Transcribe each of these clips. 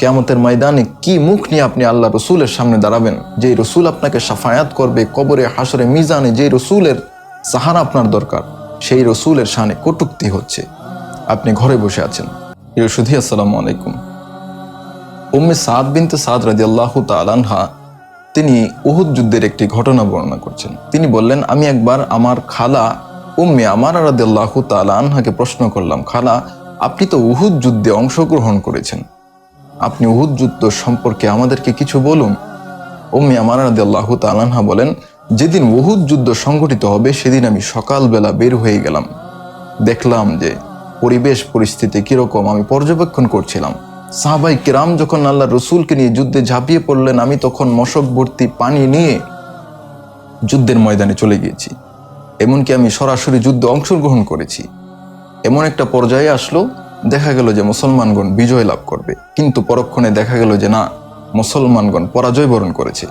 কিয়ামতের ময়দানে কি মুখ নিয়ে আপনি আল্লাহ রসুলের সামনে দাঁড়াবেন? যেই রসুল আপনাকে শাফায়াত করবে কবরে, হাসরে, মিজানে, যেই রসুলের সাহারা আপনার দরকার, সেই রসুলের শানে কটূক্তি হচ্ছে। আপনি ঘরে বসে আছেন। প্রিয় সুধী, আসসালামু আলাইকুম। উম্মে সাদ বিনতে সাদ রাদিয়াল্লাহু তাআলা আনহা তিনি উহুদ যুদ্ধের একটি ঘটনা বর্ণনা করছেন। তিনি বললেন, আমি একবার আমার খালা উম্মে আমারা রাদিয়াল্লাহু তাআলা আনহাকে প্রশ্ন করলাম, খালা, আপনি তো উহুদ যুদ্ধে অংশগ্রহণ করেছেন, আপনি উহুদ যুদ্ধ সম্পর্কে আমাদেরকে কিছু বলুন। উম্মে আমারা রাদিয়াল্লাহু তাআলা আনহা বলেন, যেদিন উহুদ যুদ্ধ সংঘটিত হবে সেদিন আমি সকালবেলা বের হয়ে গেলাম। দেখলাম যে পরিবেশ পরিস্থিতি কিরকম আমি পর্যবেক্ষণ করছিলাম। সাহাবাই কিরাম যখন আল্লাহ রসুলকে নিয়ে যুদ্ধে ঝাঁপিয়ে পড়লেন, আমি তখন মশক ভর্তি পানি নিয়ে যুদ্ধের ময়দানে চলে গিয়েছি। এমনকি আমি সরাসরি যুদ্ধে অংশগ্রহণ করেছি। এমন একটা পর্যায়ে আসলো, দেখা গেল যে মুসলমানগণ বিজয় লাভ করবে, কিন্তু পরক্ষণে দেখা গেল যে না, মুসলমানগণ পরাজয় বরণ করেছে।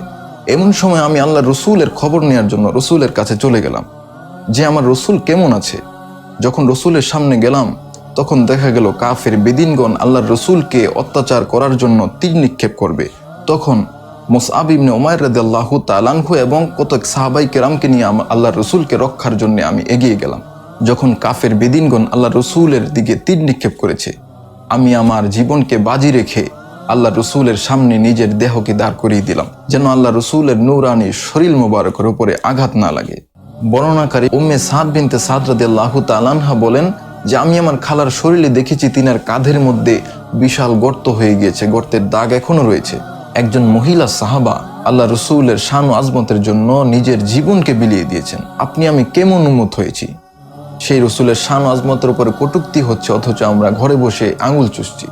এমন সময় আমি আল্লাহ রসুলের খবর নেওয়ার জন্য রসুলের কাছে চলে গেলাম যে আমার রসুল কেমন আছে। যখন রসুলের সামনে গেলাম তখন দেখা গেল কাফের বেদিনগণ আল্লাহর রসুলকে অত্যাচার করার জন্য তীর নিক্ষেপ করবে। তখন মুসআব ইবনে উমাইর রাদিয়াল্লাহু তাআলা আনহু এবং কতক সাহাবাই কেরামকে নিয়ে আল্লাহর রসুলকে রক্ষার জন্য আমি এগিয়ে গেলাম। যখন কাফের বেদিনগণ আল্লাহ রসুলের দিকে তীর নিক্ষেপ করেছে, আমি আমার জীবনকে বাজি রেখে আল্লাহ রসুলের সামনে নিজের দেহকে দাঁড় করিয়ে দিলাম, যেন আল্লাহ রসুলের নূরানি শরীর মোবারকের উপরে আঘাত না লাগে। বর্ণনাকারী উম্মে সাদ বিনতে সাদ রাদিয়াল্লাহু তাআলা আনহা বলেন যে আমি আমার খালার শরীরে দেখেছি তিনার কাঁধের মধ্যে বিশাল গর্ত হয়ে গিয়েছে, গর্তের দাগ এখনো রয়েছে। একজন মহিলা সাহাবা আল্লাহ রসুলের শান ও আজমতের জন্য নিজের জীবনকে বিলিয়ে দিয়েছেন। আপনি আমি কেমন উম্মত হয়েছি? সেই রসুলের শান ও আজমতের উপরে কটূক্তি হচ্ছে, অথচ আমরা ঘরে বসে আঙুল চুষছি।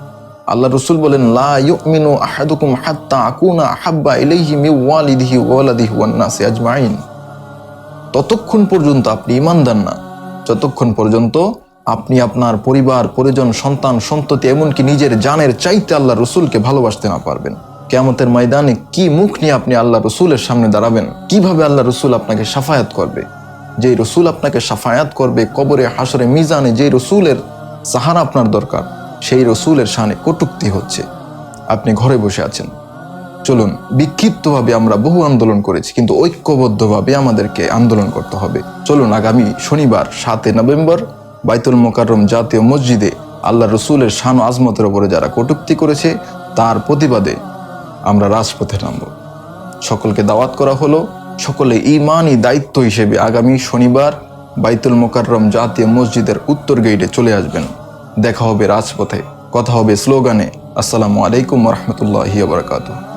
আল্লাহ রসুল বলেন, লা ইউমিনু আহাদুকুম হাত্তা আকুনা আহাব্বা ইলাইহি মিন ওয়ালিদিহি ওয়া ওয়ালাদিহি ওয়ান নাসি আজমাইন। ততক্ষণ পর্যন্ত আপনি ঈমানদার না যতক্ষণ পর্যন্ত আপনি আপনার পরিবার, পরিজন, সন্তান, সন্ততি, এমনকি নিজের জানের চাইতে আল্লাহ রসুলকে ভালোবাসতে না পারবেন। কিয়ামতের ময়দানে কি মুখ নিয়ে আপনি আল্লাহ রসুলের সামনে দাঁড়াবেন? কিভাবে আল্লাহ রসুল আপনাকে শাফায়াত করবে? যেই রসুল আপনাকে শাফায়াত করবে কবরে, হাসরে, মিজানে, যেই রসুলের সাহারা আপনার দরকার, সেই রসুলের শানে কটূক্তি হচ্ছে। আপনি ঘরে বসে আছেন। চলুন, বিক্ষিপ্তভাবে আমরা বহু আন্দোলন করেছি, কিন্তু ঐক্যবদ্ধভাবে আমাদেরকে আন্দোলন করতে হবে। চলুন, আগামী শনিবার 7 নভেম্বর বাইতুল মোকাররম জাতীয় মসজিদে আল্লাহ রসুলের শান ও আজমতের উপরে যারা কটূক্তি করেছে তার প্রতিবাদে আমরা রাজপথে নামব। সকলকে দাওয়াত করা হলো, সকলে ঈমানি দায়িত্ব হিসেবে আগামী শনিবার বাইতুল মোকাররম জাতীয় মসজিদের উত্তর গেটে চলে আসবেন। দেখা হবে রাজপথে, কথা হবে স্লোগানে। আসসালামু আলাইকুম ওয়া রাহমাতুল্লাহি ওয়া বারাকাতুহু।